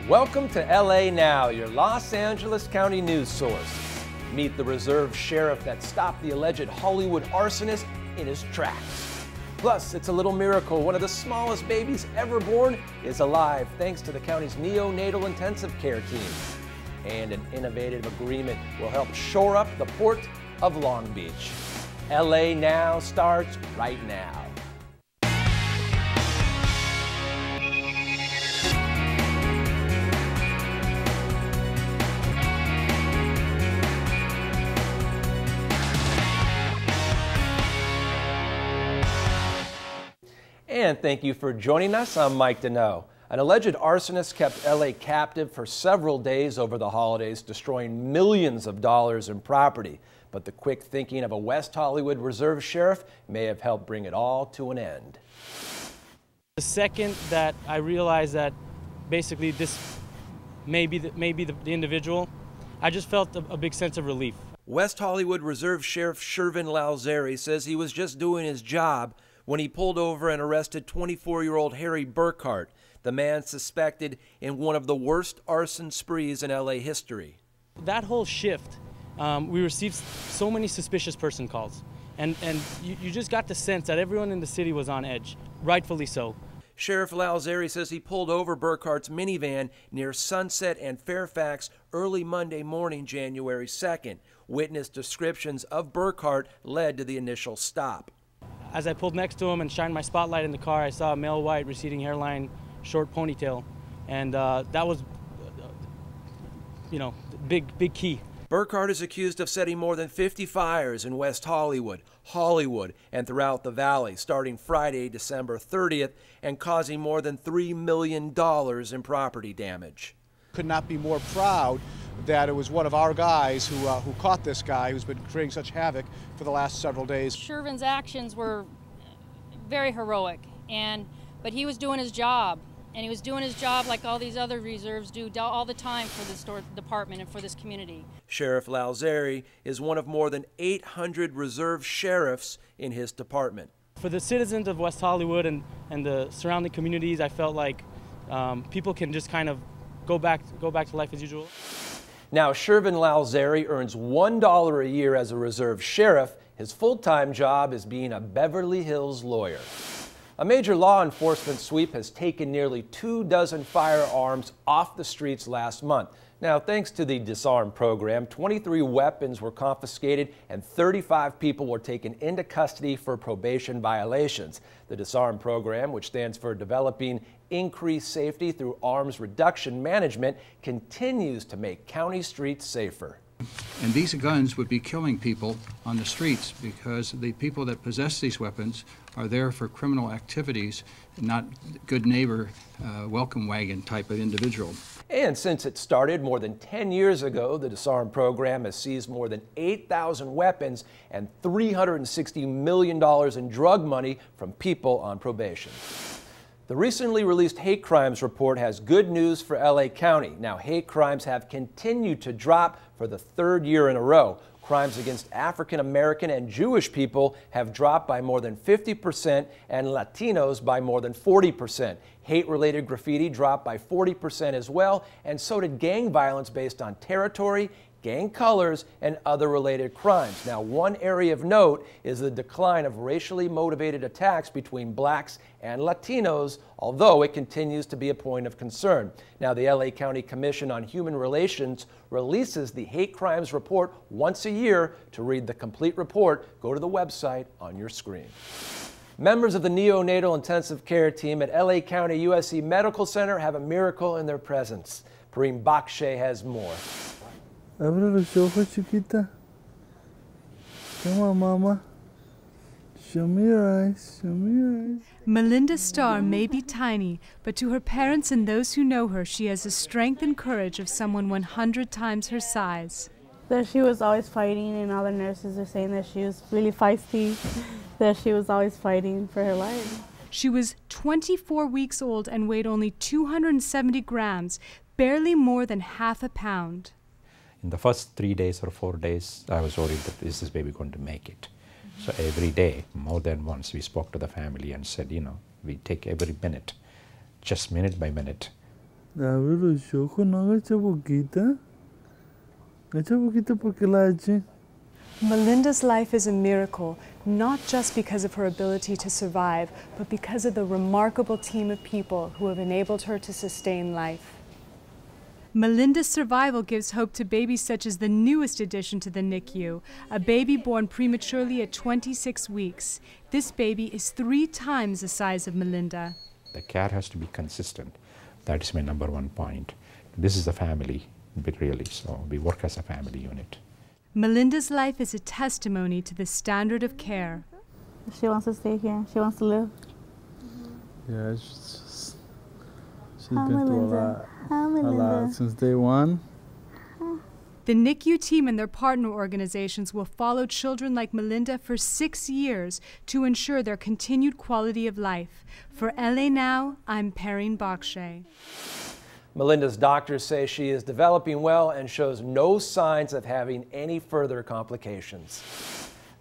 Welcome to LA Now, your Los Angeles County news source. Meet the reserve sheriff that stopped the alleged Hollywood arsonist in his tracks. Plus, it's a little miracle. One of the smallest babies ever born is alive thanks to the county's neonatal intensive care team. And an innovative agreement will help shore up the port of Long Beach. LA Now starts right now. And thank you for joining us. I'm Mike Deneau. An alleged arsonist kept LA captive for several days over the holidays, destroying millions of dollars in property. But the quick thinking of a West Hollywood reserve sheriff may have helped bring it all to an end. The second that I realized that basically this may be the individual, I just felt a big sense of relief. West Hollywood Reserve Sheriff Shervin Lalzeri says he was just doing his job when he pulled over and arrested 24-year-old Harry Burkhart, the man suspected in one of the worst arson sprees in LA history. That whole shift, we received so many suspicious person calls, and you just got the sense that everyone in the city was on edge, rightfully so. Sheriff Lalzeri says he pulled over Burkhart's minivan near Sunset and Fairfax early Monday morning, January 2nd. Witness descriptions of Burkhart led to the initial stop. As I pulled next to him and shined my spotlight in the car, I saw a male white, receding hairline, short ponytail, and that was, big key. Burkhart is accused of setting more than 50 fires in West Hollywood, and throughout the valley, starting Friday, December 30th, and causing more than $3 million in property damage. Could not be more proud that it was one of our guys who caught this guy who's been creating such havoc for the last several days. Shervin's actions were very heroic, but he was doing his job, and he was doing his job like all these other reserves do all the time for this department and for this community. Sheriff Lalzeri is one of more than 800 reserve sheriffs in his department. For the citizens of West Hollywood and the surrounding communities, I felt like people can just kind of go back to life as usual. Now, Shervin Lalzeri earns $1 a year as a reserve sheriff. His full-time job is being a Beverly Hills lawyer. A major law enforcement sweep has taken nearly 24 firearms off the streets last month. Now, thanks to the Disarm Program, 23 weapons were confiscated and 35 people were taken into custody for probation violations. The Disarm Program, which stands for Developing Increased Safety Through Arms Reduction Management, continues to make county streets safer. And these guns would be killing people on the streets because the people that possess these weapons are there for criminal activities, not good neighbor, welcome wagon type of individual. And since it started more than 10 years ago, the Disarm Program has seized more than 8,000 weapons and $360 million in drug money from people on probation. The recently released hate crimes report has good news for LA County. Now, hate crimes have continued to drop for the third year in a row. Crimes against African American and Jewish people have dropped by more than 50% and Latinos by more than 40%. Hate-related graffiti dropped by 40% as well, and so did gang violence based on territory, gang colors, and other related crimes. Now, one area of note is the decline of racially motivated attacks between blacks and Latinos, although it continues to be a point of concern. Now, the LA County Commission on Human Relations releases the hate crimes report once a year. To read the complete report, go to the website on your screen. Members of the neonatal intensive care team at LA County USC Medical Center have a miracle in their presence. Pareem Bakshay has more. Abre los ojos, chiquita. Come on, mama. Show me your eyes. Show me your eyes. Melinda Starr may be tiny, but to her parents and those who know her, she has the strength and courage of someone 100 times her size. That she was always fighting, and all the nurses are saying that she was really feisty, that she was always fighting for her life. She was 24 weeks old and weighed only 270 grams, barely more than half a pound. In the first 3 days or 4 days, I was worried that is this baby going to make it? So every day, more than once, we spoke to the family and said, we take every minute, just minute by minute, Abre los ojos, no agacha boquita. Agacha boquita porque la eche. Melinda's life is a miracle, not just because of her ability to survive, but because of the remarkable team of people who have enabled her to sustain life. Melinda's survival gives hope to babies such as the newest addition to the NICU, a baby born prematurely at 26 weeks. This baby is 3 times the size of Melinda. The care has to be consistent. That is my number one point. This is a family, really, so we work as a family unit. Melinda's life is a testimony to the standard of care. She wants to stay here. She wants to live. Yeah, she's been through a lot since day one. The NICU team and their partner organizations will follow children like Melinda for 6 years to ensure their continued quality of life. For LA Now, I'm Perrine Bakshay. Melinda's doctors say she is developing well and shows no signs of having any further complications.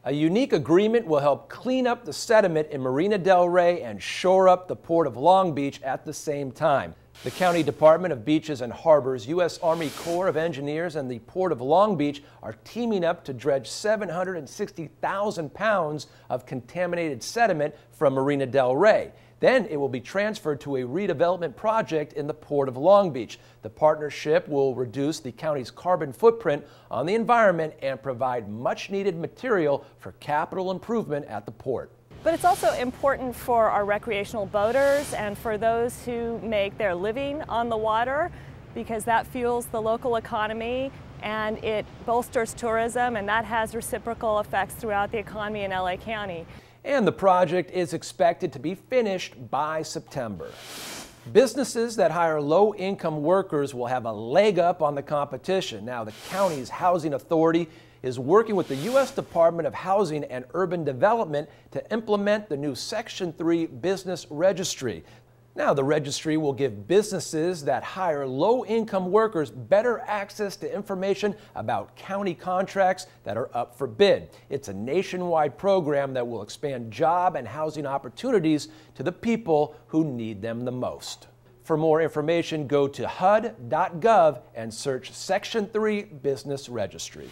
A unique agreement will help clean up the sediment in Marina del Rey and shore up the Port of Long Beach at the same time. The County Department of Beaches and Harbors, U.S. Army Corps of Engineers, and the Port of Long Beach are teaming up to dredge 760,000 pounds of contaminated sediment from Marina del Rey. Then it will be transferred to a redevelopment project in the Port of Long Beach. The partnership will reduce the county's carbon footprint on the environment and provide much-needed material for capital improvement at the port. But it's also important for our recreational boaters and for those who make their living on the water, because that fuels the local economy and it bolsters tourism, and that has reciprocal effects throughout the economy in LA County. And the project is expected to be finished by September. Businesses that hire low-income workers will have a leg up on the competition. Now, the county's housing authority is working with the U.S. Department of Housing and Urban Development to implement the new Section 3 Business Registry. Now, the registry will give businesses that hire low-income workers better access to information about county contracts that are up for bid. It's a nationwide program that will expand job and housing opportunities to the people who need them the most. For more information, go to HUD.gov and search Section 3 Business Registry.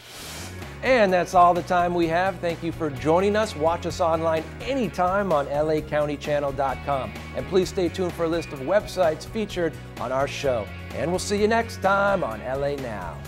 And that's all the time we have. Thank you for joining us. Watch us online anytime on lacountychannel.com. And please stay tuned for a list of websites featured on our show. And we'll see you next time on LA Now.